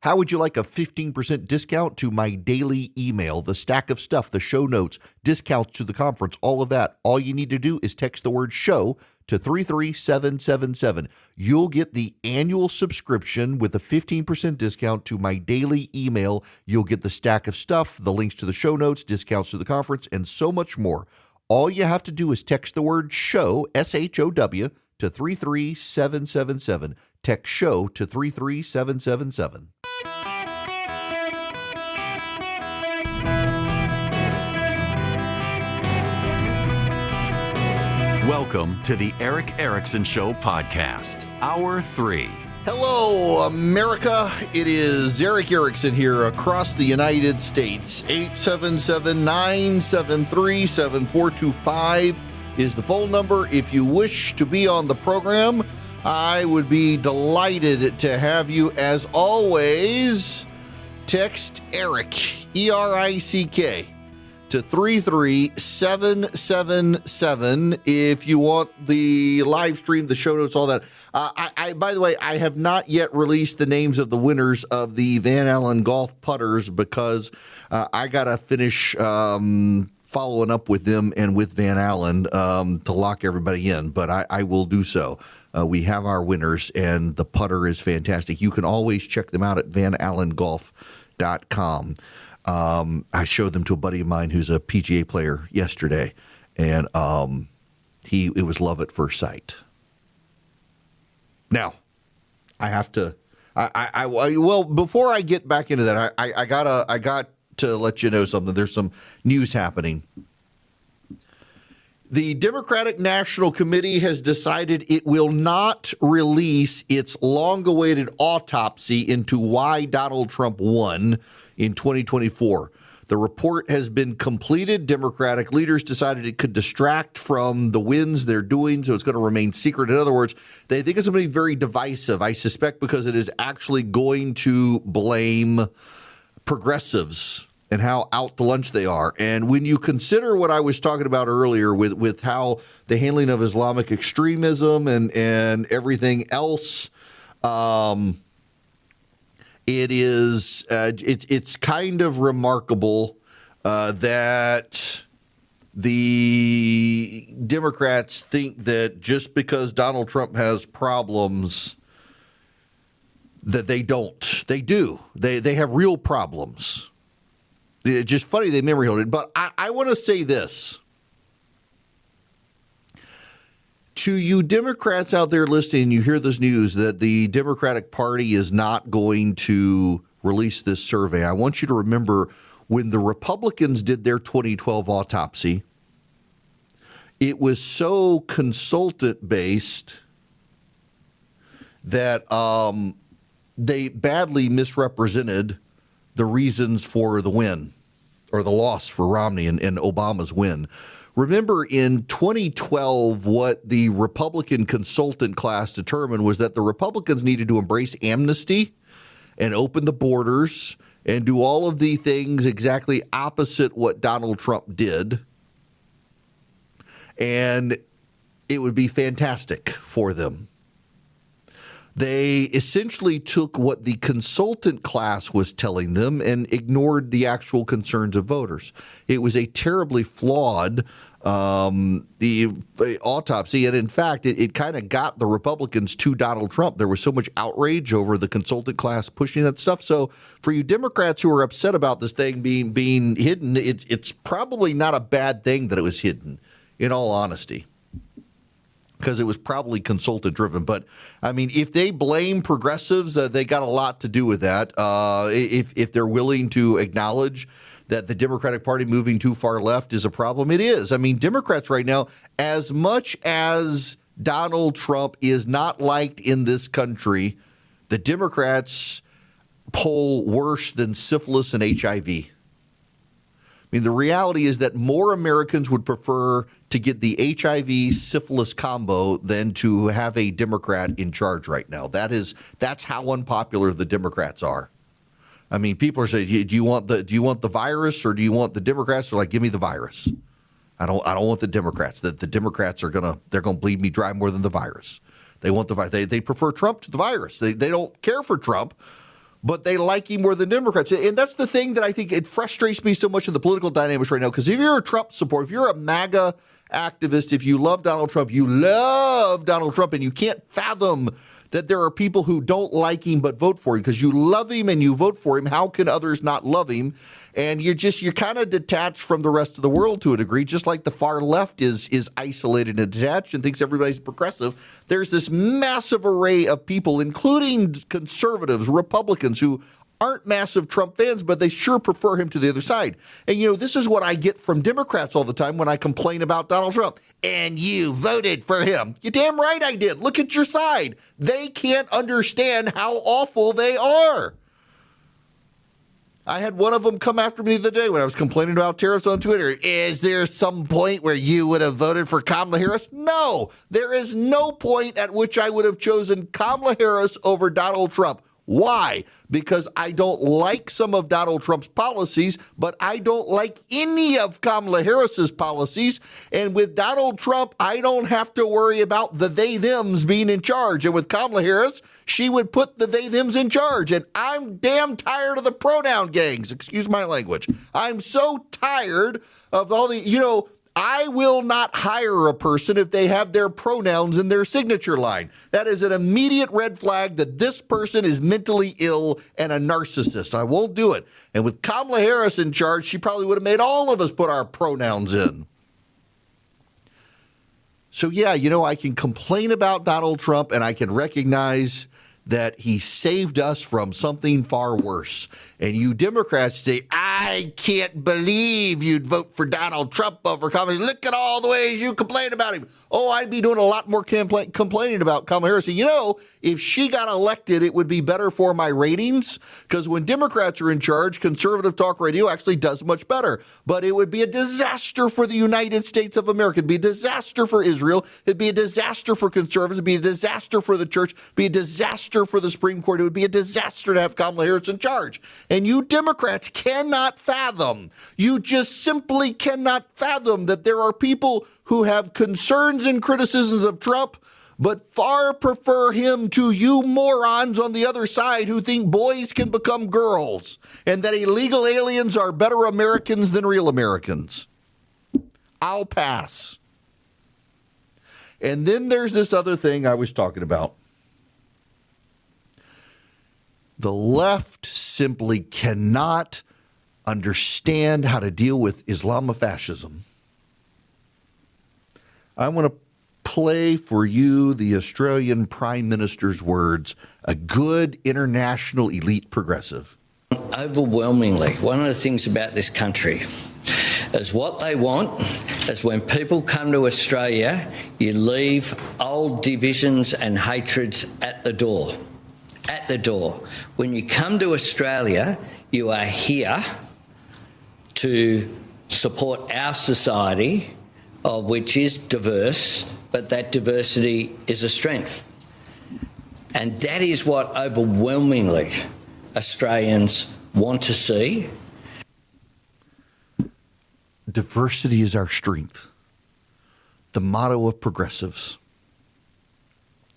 How would you like a 15% discount to my daily email, the stack of stuff, the show notes, discounts to the conference, all of that? All you need to do is text the word show to 33777. You'll get the annual subscription with a 15% discount to my daily email. You'll get the stack of stuff, the links to the show notes, discounts to the conference, and so much more. All you have to do is text the word show, SHOW, to 33777. Text show to 33777. Welcome to the Eric Erickson Show podcast, Hour 3. Hello, America. It is Eric Erickson here across the United States. 877-973-7425 is the phone number. If you wish to be on the program, I would be delighted to have you. As always, text Eric, E-R-I-C-K, to 33777 if you want the live stream, the show notes, all that. By the way, I have not yet released the names of the winners of the Van Allen golf putters because I got to finish following up with them and with Van Allen to lock everybody in, but I will do so. We have our winners, and the putter is fantastic. You can always check them out at vanallengolf.com. I showed them to a buddy of mine who's a PGA player yesterday, and it was love at first sight. Now, I have to. Well, before I get back into that, I got to let you know something. There's some news happening. The Democratic National Committee has decided it will not release its long-awaited autopsy into why Donald Trump won in 2024. The report has been completed. Democratic leaders decided it could distract from the wins they're doing, so it's going to remain secret. In other words, they think it's going to be very divisive, I suspect, because it is actually going to blame progressives and how out to lunch they are. And when you consider what I was talking about earlier with how the handling of Islamic extremism and everything else, it's kind of remarkable that the Democrats think that just because Donald Trump has problems that they don't. They do. They have real problems. It's just funny they memory hold it. But I want to say this. To you Democrats out there listening, you hear this news that the Democratic Party is not going to release this survey. I want you to remember when the Republicans did their 2012 autopsy, it was so consultant-based that they badly misrepresented the reasons for the win or the loss for Romney and Obama's win. Remember, in 2012, what the Republican consultant class determined was that the Republicans needed to embrace amnesty and open the borders and do all of the things exactly opposite what Donald Trump did. And it would be fantastic for them. They essentially took what the consultant class was telling them and ignored the actual concerns of voters. It was a terribly flawed the autopsy. And in fact, it kind of got the Republicans to Donald Trump. There was so much outrage over the consultant class pushing that stuff. So for you Democrats who are upset about this thing being hidden, it's probably not a bad thing that it was hidden, in all honesty, because it was probably consultant driven. But I mean, if they blame progressives, they got a lot to do with that. If they're willing to acknowledge that the Democratic Party moving too far left is a problem, it is. I mean, Democrats right now, as much as Donald Trump is not liked in this country, the Democrats poll worse than syphilis and HIV. I mean, the reality is that more Americans would prefer to get the HIV syphilis combo than to have a Democrat in charge right now. That's how unpopular the Democrats are. I mean, people are saying, do you want the virus or do you want the Democrats? They're like, give me the virus. I don't want the Democrats. The Democrats are gonna bleed me dry more than the virus. They want the virus. They prefer Trump to the virus. They don't care for Trump, but they like him more than Democrats. And that's the thing that I think it frustrates me so much in the political dynamics right now. Because if you're a Trump supporter, if you're a MAGA activist, if you love Donald Trump, and you can't fathom that there are people who don't like him but vote for him because you love him and you vote for him. How can others not love him? And you're kind of detached from the rest of the world to a degree, just like the far left is isolated and detached and thinks everybody's progressive. There's this massive array of people, including conservatives, Republicans, who aren't massive Trump fans, but they sure prefer him to the other side. And, this is what I get from Democrats all the time when I complain about Donald Trump. And you voted for him. You're damn right I did. Look at your side. They can't understand how awful they are. I had one of them come after me the other day when I was complaining about tariffs on Twitter. Is there some point where you would have voted for Kamala Harris? No, there is no point at which I would have chosen Kamala Harris over Donald Trump. Why? Because I don't like some of Donald Trump's policies, but I don't like any of Kamala Harris's policies. And with Donald Trump, I don't have to worry about the they-thems being in charge. And with Kamala Harris, she would put the they-thems in charge. And I'm damn tired of the pronoun gangs. Excuse my language. I'm so tired of all the, I will not hire a person if they have their pronouns in their signature line. That is an immediate red flag that this person is mentally ill and a narcissist. I won't do it. And with Kamala Harris in charge, she probably would have made all of us put our pronouns in. So, yeah, I can complain about Donald Trump and I can recognize that he saved us from something far worse. And you Democrats say, I can't believe you'd vote for Donald Trump over Kamala. Look at all the ways you complain about him. Oh, I'd be doing a lot more complaining about Kamala Harris. And if she got elected, it would be better for my ratings because when Democrats are in charge, conservative talk radio actually does much better. But it would be a disaster for the United States of America. It'd be a disaster for Israel. It'd be a disaster for conservatives. It'd be a disaster for the church. It'd be a disaster for the Supreme Court. It would be a disaster to have Kamala Harris in charge. And you Democrats cannot fathom, you just simply cannot fathom that there are people who have concerns and criticisms of Trump, but far prefer him to you morons on the other side who think boys can become girls and that illegal aliens are better Americans than real Americans. I'll pass. And then there's this other thing I was talking about. The left simply cannot understand how to deal with Islamofascism. I want to play for you the Australian Prime Minister's words, a good international elite progressive. Overwhelmingly, one of the things about this country is what they want is when people come to Australia, you leave old divisions and hatreds at the door. At the door. When you come to Australia, you are here to support our society, which is diverse, but that diversity is a strength. And that is what overwhelmingly Australians want to see. Diversity is our strength. The motto of progressives.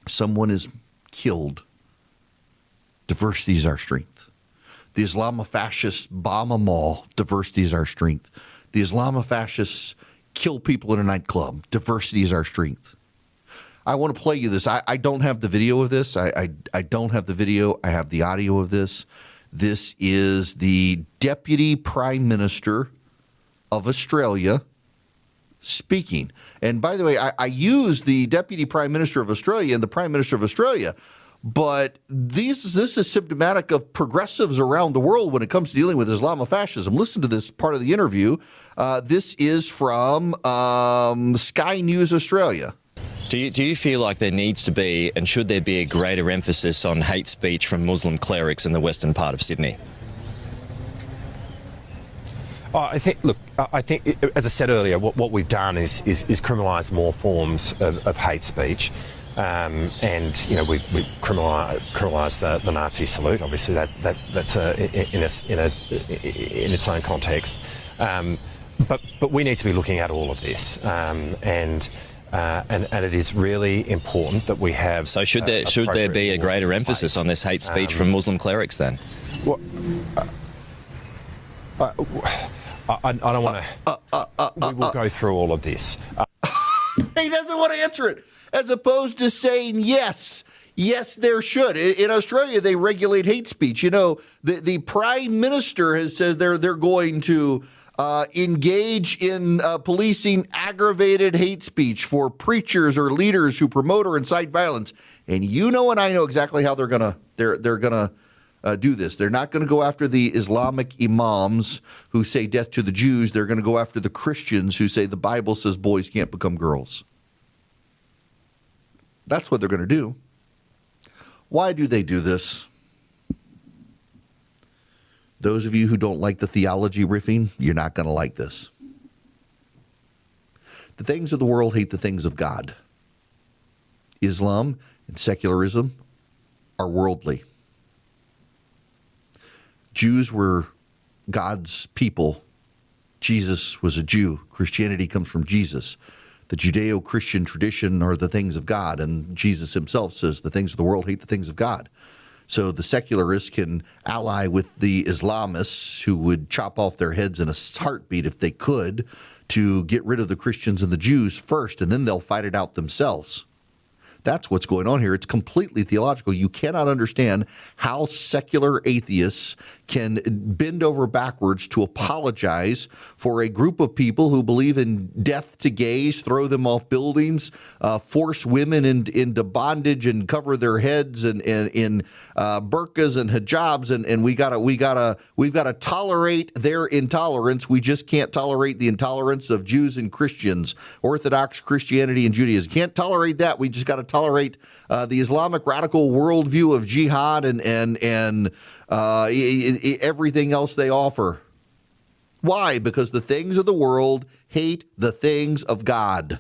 Someone is killed. Diversity is our strength. The Islamofascists bomb a mall. Diversity is our strength. The Islamofascists kill people in a nightclub. Diversity is our strength. I want to play you this. I don't have the video of this. I don't have the video. I have the audio of this. This is the Deputy Prime Minister of Australia speaking. And by the way, I use the Deputy Prime Minister of Australia and the Prime Minister of Australia, but this is symptomatic of progressives around the world when it comes to dealing with Islamofascism. Listen to this part of the interview. This is from Sky News Australia. Do you feel like there needs to be and should there be a greater emphasis on hate speech from Muslim clerics in the western part of Sydney? I think, as I said earlier, what we've done is criminalise more forms of hate speech. And we criminalise the Nazi salute. Obviously, that's in its own context. But we need to be looking at all of this, and it is really important that we have. So should there be a greater emphasis on this hate speech from Muslim clerics then? Well, I don't want to. We will go through all of this. He doesn't want to answer it, as opposed to saying yes. Yes, there should. In Australia, they regulate hate speech. You know, the Prime Minister has said they're going to engage in policing aggravated hate speech for preachers or leaders who promote or incite violence. And you know, and I know exactly how they're gonna do this. They're not going to go after the Islamic imams who say death to the Jews. They're going to go after the Christians who say the Bible says boys can't become girls. That's what they're going to do. Why do they do this? Those of you who don't like the theology riffing, you're not going to like this. The things of the world hate the things of God. Islam and secularism are worldly. Jews were God's people. Jesus was a Jew. Christianity comes from Jesus. The Judeo-Christian tradition are the things of God, and Jesus himself says the things of the world hate the things of God. So the secularists can ally with the Islamists who would chop off their heads in a heartbeat if they could to get rid of the Christians and the Jews first, and then they'll fight it out themselves. That's what's going on here. It's completely theological. You cannot understand how secular atheists can bend over backwards to apologize for a group of people who believe in death to gays, throw them off buildings, force women into bondage and cover their heads in burqas and hijabs, and we've got to tolerate their intolerance. We just can't tolerate the intolerance of Jews and Christians, Orthodox Christianity and Judaism. Can't tolerate that. We just got to tolerate the Islamic radical worldview of jihad and everything else they offer. Why? Because the things of the world hate the things of God.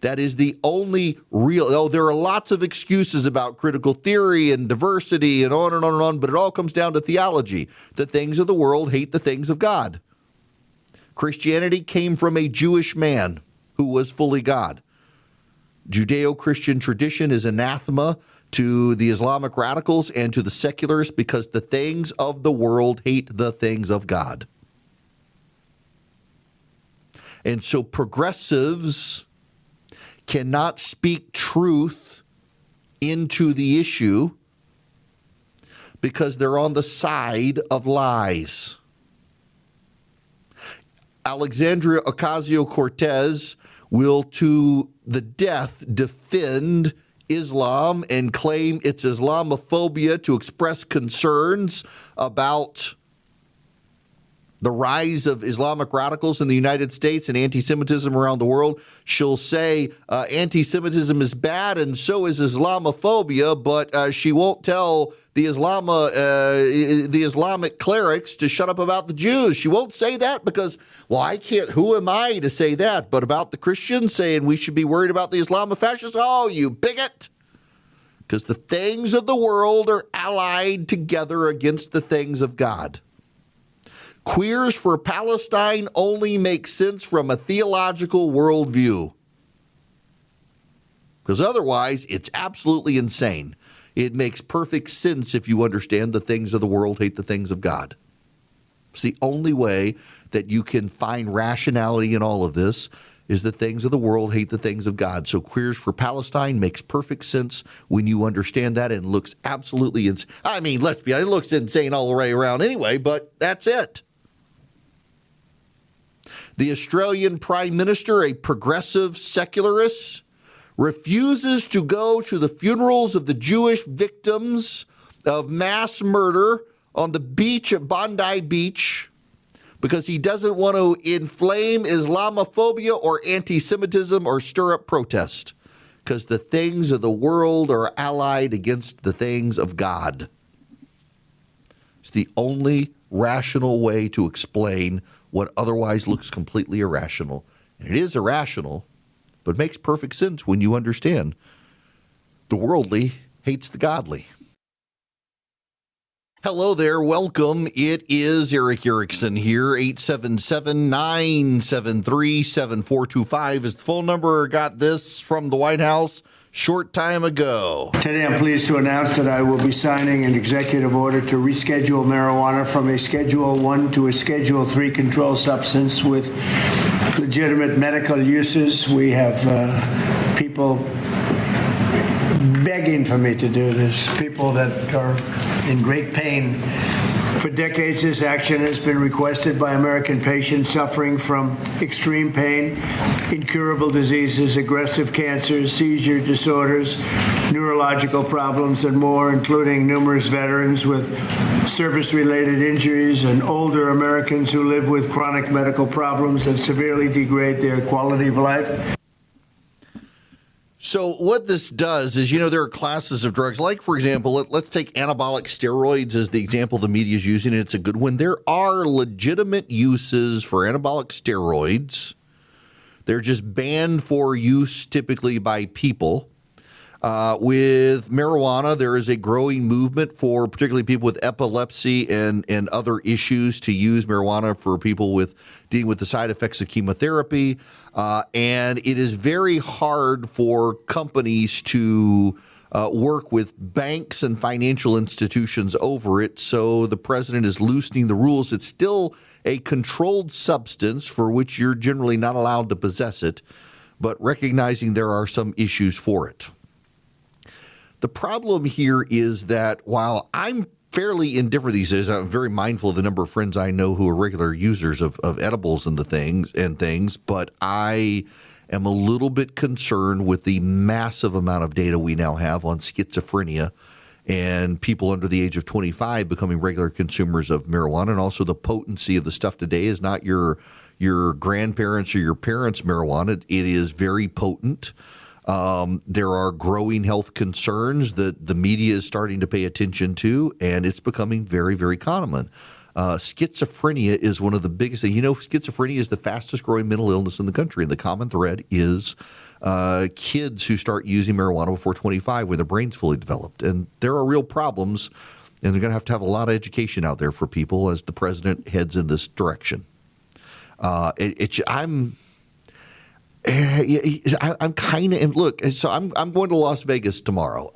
That is the only real. Oh, there are lots of excuses about critical theory and diversity and on and on and on, but it all comes down to theology. The things of the world hate the things of God. Christianity came from a Jewish man who was fully God. Judeo-Christian tradition is anathema to the Islamic radicals and to the secularists because the things of the world hate the things of God. And so progressives cannot speak truth into the issue because they're on the side of lies. Alexandria Ocasio-Cortez will to the death defend Islam and claim it's Islamophobia to express concerns about the rise of Islamic radicals in the United States and anti-Semitism around the world. She'll say anti-Semitism is bad and so is Islamophobia, but she won't tell the Islamic clerics to shut up about the Jews. She won't say that because, well, I can't. Who am I to say that? But about the Christians saying we should be worried about the Islamofascists? Oh, you bigot! Because the things of the world are allied together against the things of God. Queers for Palestine only make sense from a theological worldview. Because otherwise, it's absolutely insane. It makes perfect sense if you understand the things of the world hate the things of God. It's the only way that you can find rationality in all of this is the things of the world hate the things of God. So Queers for Palestine makes perfect sense when you understand that and looks absolutely insane. I mean, let's be honest, it looks insane all the way around anyway, but that's it. The Australian Prime Minister, a progressive secularist, refuses to go to the funerals of the Jewish victims of mass murder on the beach at Bondi Beach because he doesn't want to inflame Islamophobia or anti-Semitism or stir up protest because the things of the world are allied against the things of God. It's the only rational way to explain what otherwise looks completely irrational. And it is irrational, but makes perfect sense when you understand the worldly hates the godly. Hello there. Welcome. It is Eric Erickson here. 877-973-7425 is the phone number. Got this from the White House short time ago. Today I'm pleased to announce that I will be signing an executive order to reschedule marijuana from a Schedule I to a Schedule III controlled substance with legitimate medical uses. We have people begging for me to do this, people that are in great pain. For decades, this action has been requested by American patients suffering from extreme pain, incurable diseases, aggressive cancers, seizure disorders, neurological problems, and more, including numerous veterans with service-related injuries and older Americans who live with chronic medical problems that severely degrade their quality of life. So what this does is, there are classes of drugs, like, for example, let's take anabolic steroids as the example the media is using. It's a good one. There are legitimate uses for anabolic steroids. They're just banned for use typically by people. With marijuana, there is a growing movement for particularly people with epilepsy and other issues to use marijuana for people with dealing with the side effects of chemotherapy. And it is very hard for companies to work with banks and financial institutions over it. So the president is loosening the rules. It's still a controlled substance for which you're generally not allowed to possess it, but recognizing there are some issues for it. The problem here is that while I'm fairly indifferent these days, I'm very mindful of the number of friends I know who are regular users of edibles and things, but I am a little bit concerned with the massive amount of data we now have on schizophrenia and people under the age of 25 becoming regular consumers of marijuana, and also the potency of the stuff today is not your grandparents' or your parents' marijuana. It is very potent. There are growing health concerns that the media is starting to pay attention to, and it's becoming very, very common. Schizophrenia is one of the biggest things. Schizophrenia is the fastest growing mental illness in the country, and the common thread is kids who start using marijuana before 25 when their brain's fully developed. And there are real problems, and they're going to have a lot of education out there for people as the president heads in this direction. I'm kind of look. So I'm going to Las Vegas tomorrow,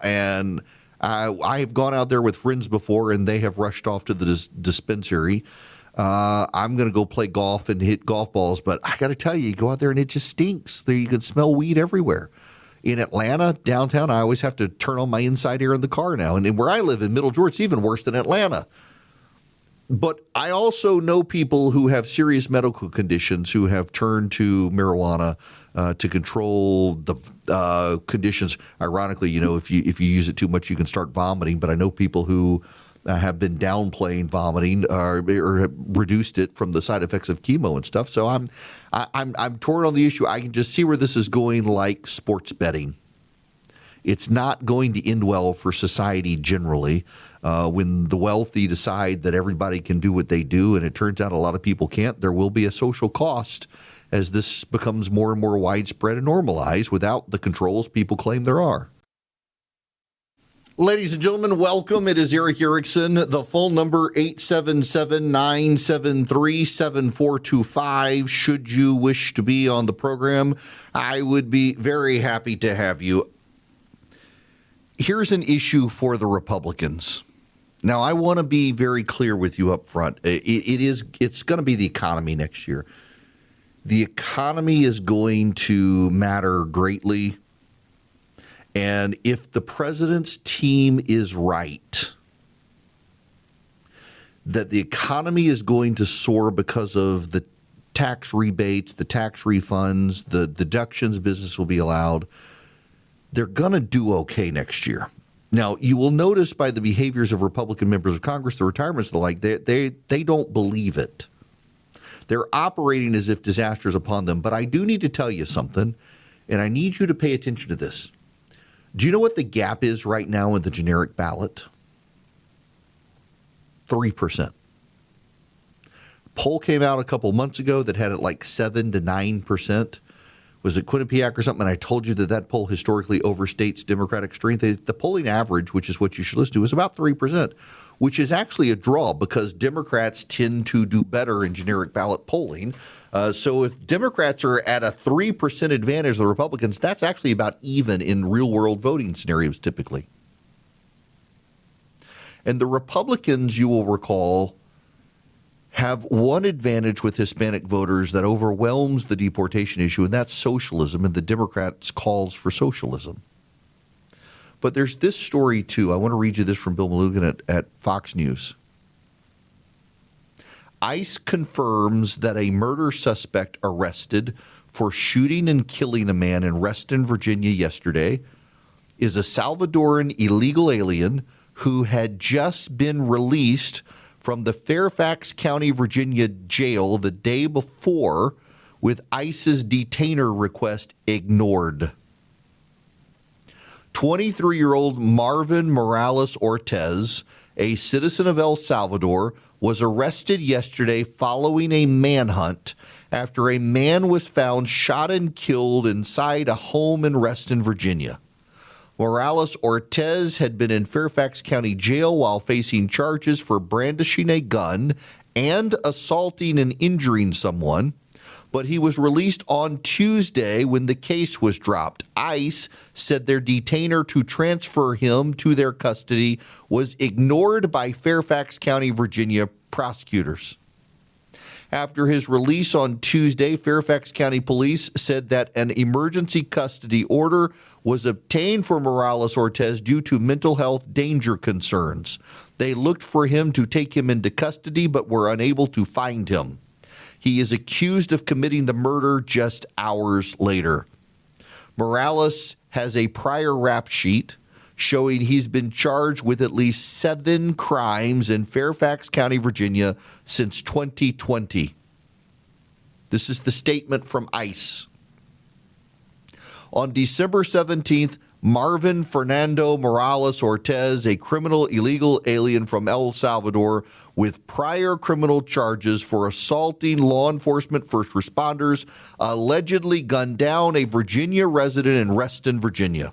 and I have gone out there with friends before, and they have rushed off to the dispensary. I'm going to go play golf and hit golf balls, but I got to tell you go out there and it just stinks. There you can smell weed everywhere. In Atlanta, downtown, I always have to turn on my inside air in the car now, and where I live in Middle Georgia, it's even worse than Atlanta. But I also know people who have serious medical conditions who have turned to marijuana to control the conditions. Ironically, if you use it too much, you can start vomiting. But I know people who have been downplaying vomiting or have reduced it from the side effects of chemo and stuff. So I'm torn on the issue. I can just see where this is going, like sports betting. It's not going to end well for society generally. When the wealthy decide that everybody can do what they do, and it turns out a lot of people can't, there will be a social cost as this becomes more and more widespread and normalized without the controls people claim there are. Ladies and gentlemen, welcome. It is Eric Erickson. The phone number 877-973-7425. Should you wish to be on the program, I would be very happy to have you. Here's an issue for the Republicans. Now, I want to be very clear with you up front. It's going to be the economy next year. The economy is going to matter greatly. And if the president's team is right, that the economy is going to soar because of the tax rebates, the tax refunds, the deductions business will be allowed, they're going to do okay next year. Now, you will notice by the behaviors of Republican members of Congress, the retirements, the like, they don't believe it. They're operating as if disaster is upon them. But I do need to tell you something, and I need you to pay attention to this. Do you know what the gap is right now in the generic ballot? 3%. Poll came out a couple months ago that had it like 7 to 9%. Was it Quinnipiac or something? And I told you that poll historically overstates Democratic strength. The polling average, which is what you should listen to, is about 3%. which is actually a draw because Democrats tend to do better in generic ballot polling. So if Democrats are at a 3% advantage of the Republicans, that's actually about even in real-world voting scenarios typically. And the Republicans, you will recall, have one advantage with Hispanic voters that overwhelms the deportation issue, and that's socialism and the Democrats' calls for socialism. But there's this story, too. I want to read you this from Bill Malugin at Fox News. ICE confirms that a murder suspect arrested for shooting and killing a man in Reston, Virginia yesterday is a Salvadoran illegal alien who had just been released from the Fairfax County, Virginia jail the day before with ICE's detainer request ignored. 23-year-old Marvin Morales Ortez, a citizen of El Salvador, was arrested yesterday following a manhunt after a man was found shot and killed inside a home in Reston, Virginia. Morales Ortez had been in Fairfax County Jail while facing charges for brandishing a gun and assaulting and injuring someone, but he was released on Tuesday when the case was dropped. ICE said their detainer to transfer him to their custody was ignored by Fairfax County, Virginia prosecutors. After his release on Tuesday, Fairfax County Police said that an emergency custody order was obtained for Morales Ortez due to mental health danger concerns. They looked for him to take him into custody but were unable to find him. He is accused of committing the murder just hours later. Morales has a prior rap sheet showing he's been charged with at least 7 crimes in Fairfax County, Virginia since 2020. This is the statement from ICE. On December 17th, Marvin Fernando Morales Ortez, a criminal illegal alien from El Salvador with prior criminal charges for assaulting law enforcement first responders, allegedly gunned down a Virginia resident in Reston, Virginia.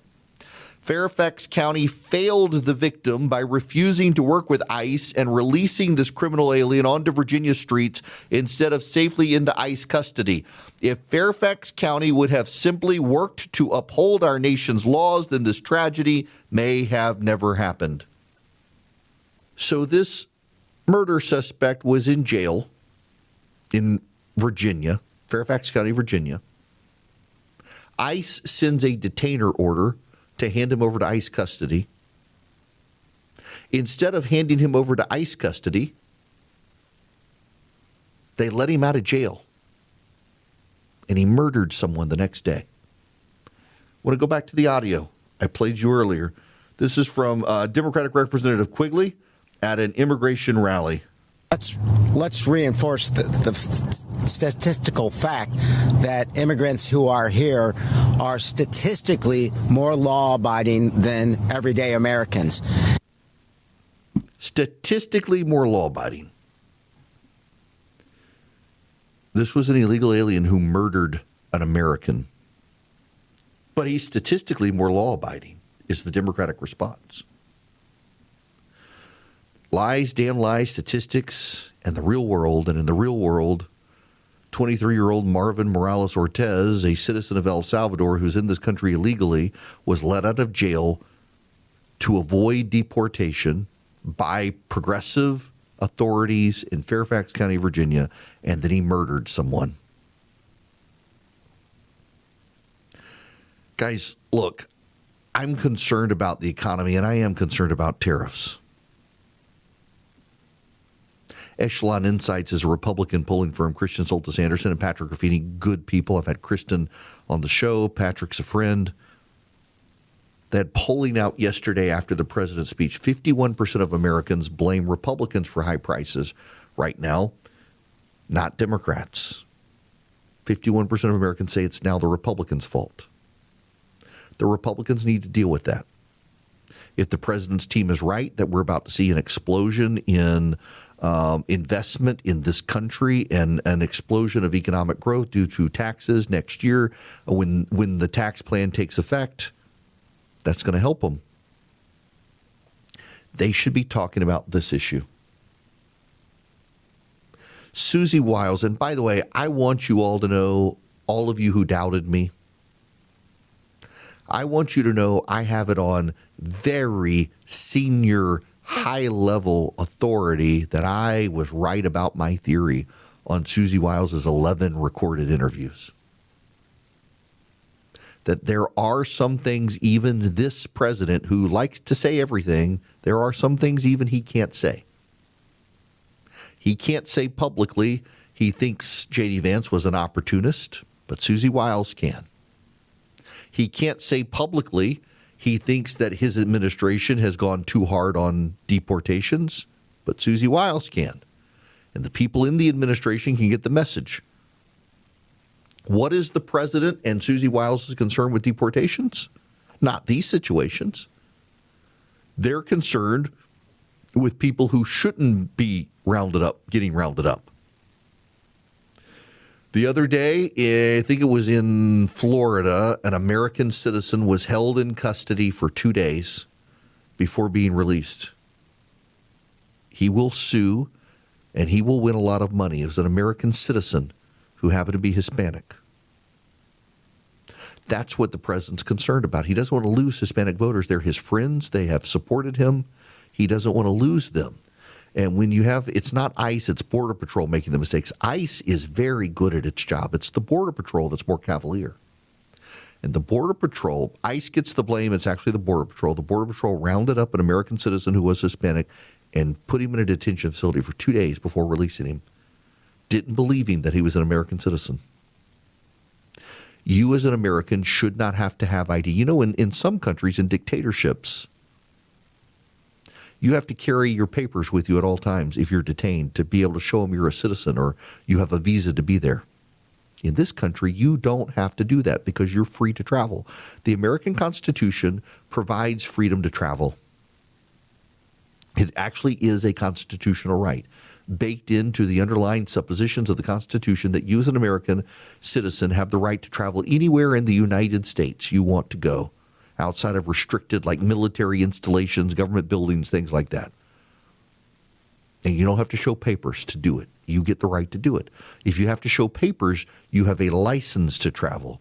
Fairfax County failed the victim by refusing to work with ICE and releasing this criminal alien onto Virginia streets instead of safely into ICE custody. If Fairfax County would have simply worked to uphold our nation's laws, then this tragedy may have never happened. So this murder suspect was in jail in Virginia, Fairfax County, Virginia. ICE sends a detainer order to hand him over to ICE custody. Instead of handing him over to ICE custody, they let him out of jail. And he murdered someone the next day. I want to go back to the audio I played you earlier. This is from Democratic Representative Quigley at an immigration rally. Let's reinforce the statistical fact that immigrants who are here are statistically more law-abiding than everyday Americans. Statistically more law-abiding. This was an illegal alien who murdered an American. But he's statistically more law-abiding, is the Democratic response. Lies, damn lies, statistics, and the real world. And in the real world, 23-year-old Marvin Morales Ortez, a citizen of El Salvador who's in this country illegally, was let out of jail to avoid deportation by progressive authorities in Fairfax County, Virginia, and then he murdered someone. Guys, look, I'm concerned about the economy, and I am concerned about tariffs. Echelon Insights is a Republican polling firm. Christian Soltis Anderson and Patrick Ruffini, good people. I've had Kristen on the show. Patrick's a friend. They had polling out yesterday after the president's speech. 51% of Americans blame Republicans for high prices right now, not Democrats. 51% of Americans say it's now the Republicans' fault. The Republicans need to deal with that. If the president's team is right that we're about to see an explosion in investment in this country and an explosion of economic growth due to taxes next year, when the tax plan takes effect, that's going to help them. they should be talking about this issue. Susie Wiles, and by the way, I want you all to know, all of you who doubted me, I want you to know I have it on very senior, high-level authority that I was right about my theory on Susie Wiles' 11 recorded interviews. That there are some things even this president, who likes to say everything, there are some things even he can't say. He can't say publicly he thinks J.D. Vance was an opportunist, but Susie Wiles can. He can't say publicly he thinks that his administration has gone too hard on deportations, but Susie Wiles can. And the people in the administration can get the message. What is the president and Susie Wiles' concern with deportations? Not these situations. They're concerned with people who shouldn't be rounded up, getting rounded up. The other day, I think it was in Florida, an American citizen was held in custody for 2 days before being released. He will sue, and he will win a lot of money. It was an American citizen who happened to be Hispanic. That's what the president's concerned about. He doesn't want to lose Hispanic voters. They're his friends. They have supported him. He doesn't want to lose them. And when you have, it's not ICE, it's Border Patrol making the mistakes. ICE is very good at its job. It's the Border Patrol that's more cavalier. And the Border Patrol, ICE gets the blame. It's actually the Border Patrol. The Border Patrol rounded up an American citizen who was Hispanic and put him in a detention facility for 2 days before releasing him. Didn't believe him that he was an American citizen. You as an American should not have to have ID. You know, in some countries, in dictatorships, you have to carry your papers with you at all times if you're detained to be able to show them you're a citizen or you have a visa to be there. In this country, you don't have to do that because you're free to travel. The American Constitution provides freedom to travel. It actually is a constitutional right baked into the underlying suppositions of the Constitution that you as an American citizen have the right to travel anywhere in the United States you want to go, outside of restricted like military installations, government buildings, things like that. And you don't have to show papers to do it. You get the right to do it. If you have to show papers, you have a license to travel.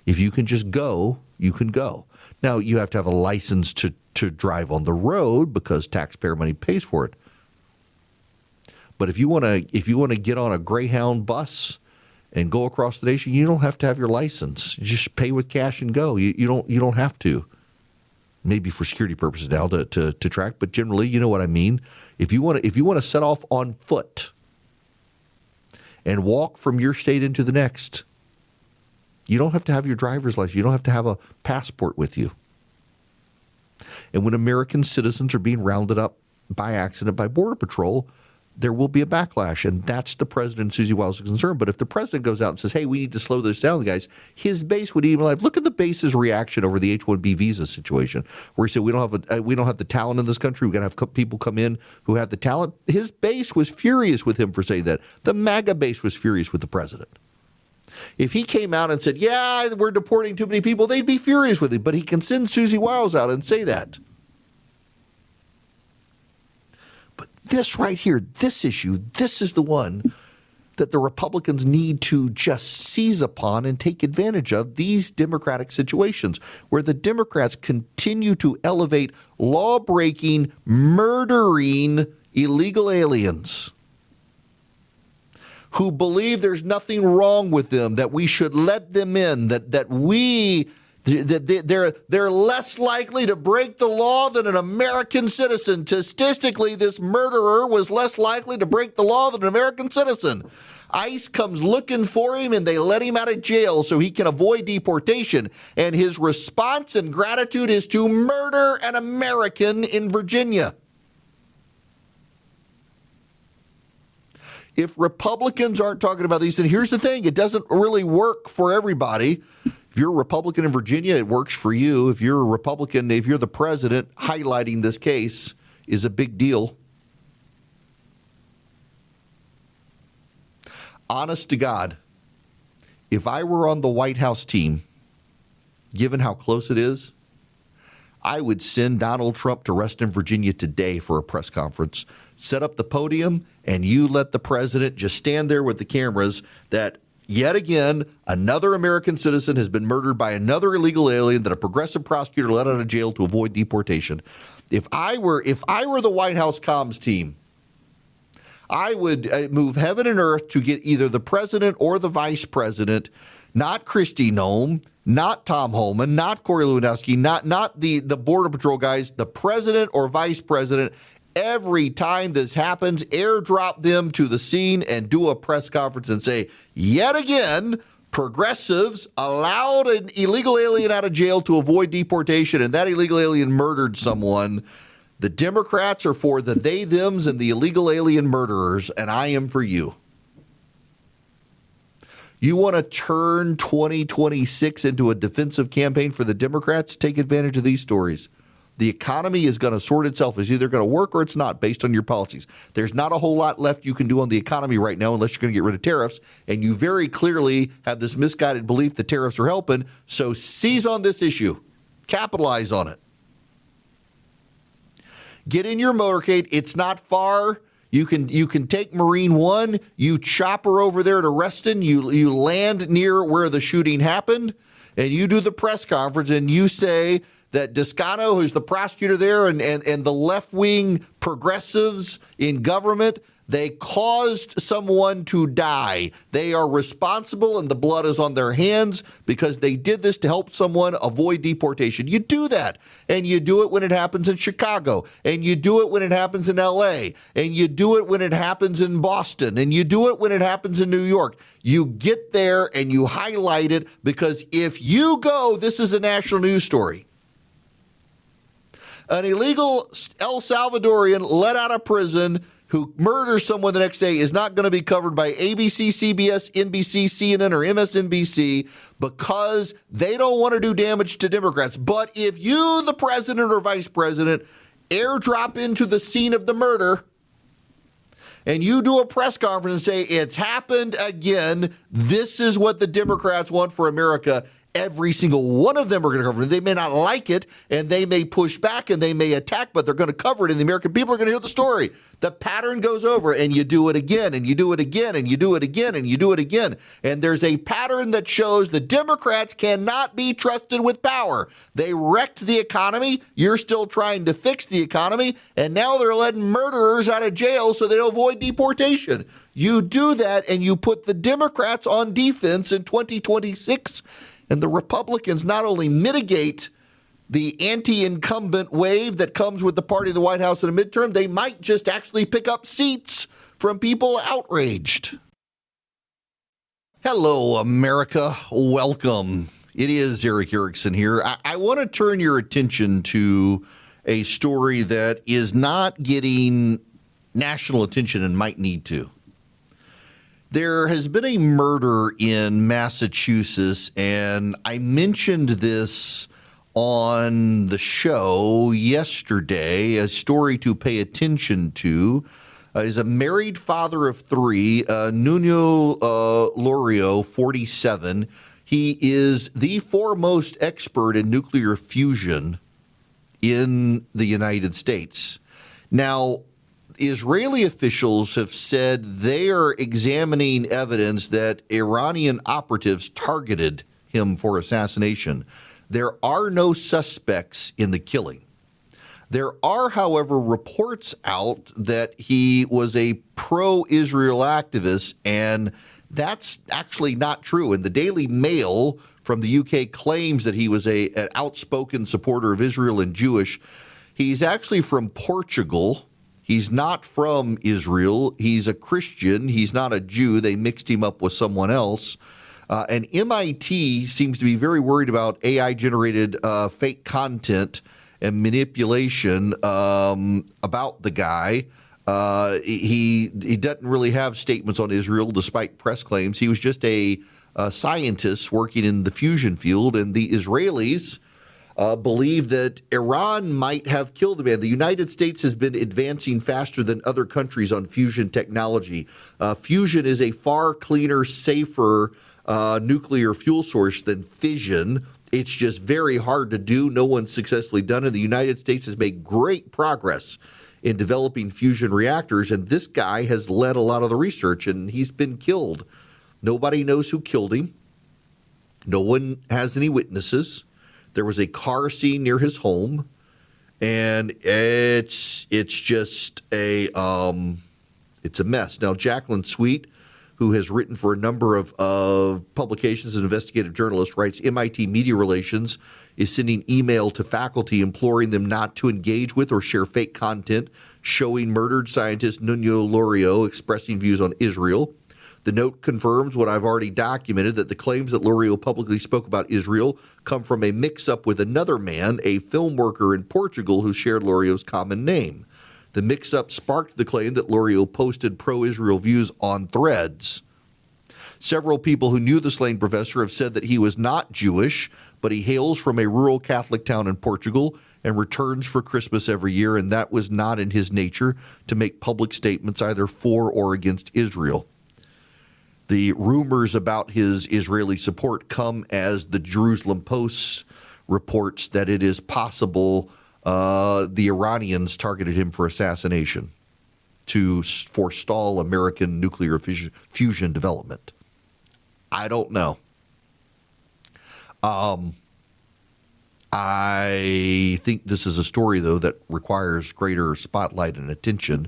If you can just go, you can go. Now, you have to have a license to drive on the road because taxpayer money pays for it. But if you want to get on a Greyhound bus and go across the nation, you don't have to have your license. You just pay with cash and go. You don't have to. Maybe for security purposes now to track, but generally, you know what I mean. If you want to set off on foot and walk from your state into the next, you don't have to have your driver's license. You don't have to have a passport with you. And when American citizens are being rounded up by accident by Border Patrol, there will be a backlash, and that's the president, Susie Wiles, is concerned. But if the president goes out and says, hey, we need to slow this down, guys, his base would even look at the base's reaction over the H-1B visa situation, where he said, we don't have the talent in this country. We've got to have people come in who have the talent. His base was furious with him for saying that. The MAGA base was furious with the president. If he came out and said, yeah, we're deporting too many people, they'd be furious with him. But he can send Susie Wiles out and say that. But this right here, this issue, this is the one that the Republicans need to just seize upon and take advantage of, these democratic situations where the Democrats continue to elevate law-breaking, murdering illegal aliens who believe there's nothing wrong with them, that we should let them in, that they're less likely to break the law than an American citizen. Statistically, this murderer was less likely to break the law than an American citizen. ICE comes looking for him and they let him out of jail so he can avoid deportation. And his response and gratitude is to murder an American in Virginia. If Republicans aren't talking about these, and here's the thing, it doesn't really work for everybody. If you're a Republican in Virginia, it works for you. If you're a Republican, if you're the president, highlighting this case is a big deal. Honest to God, if I were on the White House team, given how close it is, I would send Donald Trump to Reston, Virginia today for a press conference, set up the podium, and you let the president just stand there with the cameras that yet again, another American citizen has been murdered by another illegal alien that a progressive prosecutor let out of jail to avoid deportation. If I were the White House comms team, I would move heaven and earth to get either the president or the vice president, not Kristi Noem, not Tom Homan, not Corey Lewandowski, not the Border Patrol guys, the president or vice president. Every time this happens, airdrop them to the scene and do a press conference and say, yet again, progressives allowed an illegal alien out of jail to avoid deportation, and that illegal alien murdered someone. The Democrats are for the they, thems, and the illegal alien murderers, and I am for you. You want to turn 2026 into a defensive campaign for the Democrats? Take advantage of these stories. The economy is going to sort itself. It's either going to work or it's not based on your policies. There's not a whole lot left you can do on the economy right now unless you're going to get rid of tariffs. And you very clearly have this misguided belief that tariffs are helping. So seize on this issue. Capitalize on it. Get in your motorcade. It's not far. You can take Marine One. You chopper over there to Reston. You land near where the shooting happened, and you do the press conference, and you say that Descano, who's the prosecutor there, and the left-wing progressives in government, they caused someone to die. They are responsible, and the blood is on their hands because they did this to help someone avoid deportation. You do that, and you do it when it happens in Chicago, and you do it when it happens in L.A., and you do it when it happens in Boston, and you do it when it happens in New York. You get there, and you highlight it because if you go, this is a national news story. An illegal El Salvadorian let out of prison who murders someone the next day is not going to be covered by ABC, CBS, NBC, CNN, or MSNBC because they don't want to do damage to Democrats. But if you, the president or vice president, airdrop into the scene of the murder and you do a press conference and say, it's happened again, this is what the Democrats want for America, every single one of them are going to cover it. They may not like it, and they may push back, and they may attack, but they're going to cover it, and the American people are going to hear the story. The pattern goes over, and you do it again, and you do it again, and you do it again, and you do it again. And there's a pattern that shows the Democrats cannot be trusted with power. They wrecked the economy. You're still trying to fix the economy, and now they're letting murderers out of jail so they avoid deportation. You do that, and you put the Democrats on defense in 2026, and the Republicans not only mitigate the anti-incumbent wave that comes with the party of the White House in a midterm, they might just actually pick up seats from people outraged. Hello, America. Welcome. It is Eric Erickson here. I want to turn your attention to a story that is not getting national attention and might need to. There has been a murder in Massachusetts, and I mentioned this on the show yesterday. A story to pay attention to is a married father of three, Nuno Lorio, 47. He is the foremost expert in nuclear fusion in the United States. Now, Israeli officials have said they are examining evidence that Iranian operatives targeted him for assassination. There are no suspects in the killing. There are, however, reports out that he was a pro-Israel activist, and that's actually not true. And the Daily Mail from the UK claims that he was an outspoken supporter of Israel and Jewish. He's actually from Portugal. He's not from Israel. He's a Christian. He's not a Jew. They mixed him up with someone else. And MIT seems to be very worried about AI-generated fake content and manipulation about the guy. He doesn't really have statements on Israel, despite press claims. He was just a scientist working in the fusion field, and the Israelis believe that Iran might have killed the man. The United States has been advancing faster than other countries on fusion technology. Fusion is a far cleaner, safer nuclear fuel source than fission. It's just very hard to do. No one's successfully done it. The United States has made great progress in developing fusion reactors, and this guy has led a lot of the research, and he's been killed. Nobody knows who killed him. No one has any witnesses. There was a car scene near his home, and it's just it's a mess. Now, Jacqueline Sweet, who has written for a number of publications as an investigative journalist, writes MIT Media Relations is sending email to faculty imploring them not to engage with or share fake content showing murdered scientist Nuno Loriot expressing views on Israel. The note confirms what I've already documented, that the claims that Loriot publicly spoke about Israel come from a mix-up with another man, a film worker in Portugal who shared Loriot's common name. The mix-up sparked the claim that Loriot posted pro-Israel views on Threads. Several people who knew the slain professor have said that he was not Jewish, but he hails from a rural Catholic town in Portugal and returns for Christmas every year, and that was not in his nature to make public statements either for or against Israel. The rumors about his Israeli support come as the Jerusalem Post reports that it is possible the Iranians targeted him for assassination to forestall American nuclear fusion development. I don't know. I think this is a story, though, that requires greater spotlight and attention.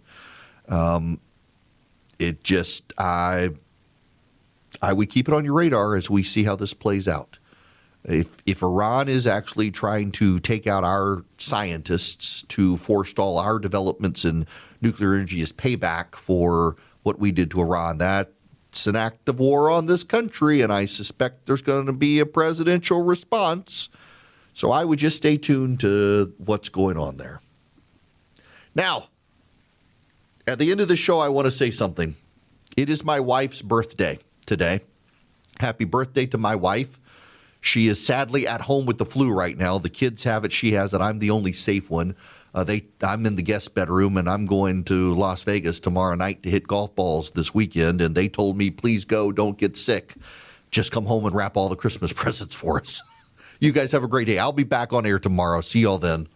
I would keep it on your radar as we see how this plays out. If Iran is actually trying to take out our scientists to forestall our developments in nuclear energy as payback for what we did to Iran, that's an act of war on this country, and I suspect there's going to be a presidential response. So I would just stay tuned to what's going on there. Now, at the end of the show, I want to say something. It is my wife's birthday today. Happy birthday to my wife. She is sadly at home with the flu right now. The kids have it. She has it. I'm the only safe one. I'm in the guest bedroom, and I'm going to Las Vegas tomorrow night to hit golf balls this weekend. And they told me, please go, don't get sick. Just come home and wrap all the Christmas presents for us. You guys have a great day. I'll be back on air tomorrow. See y'all then.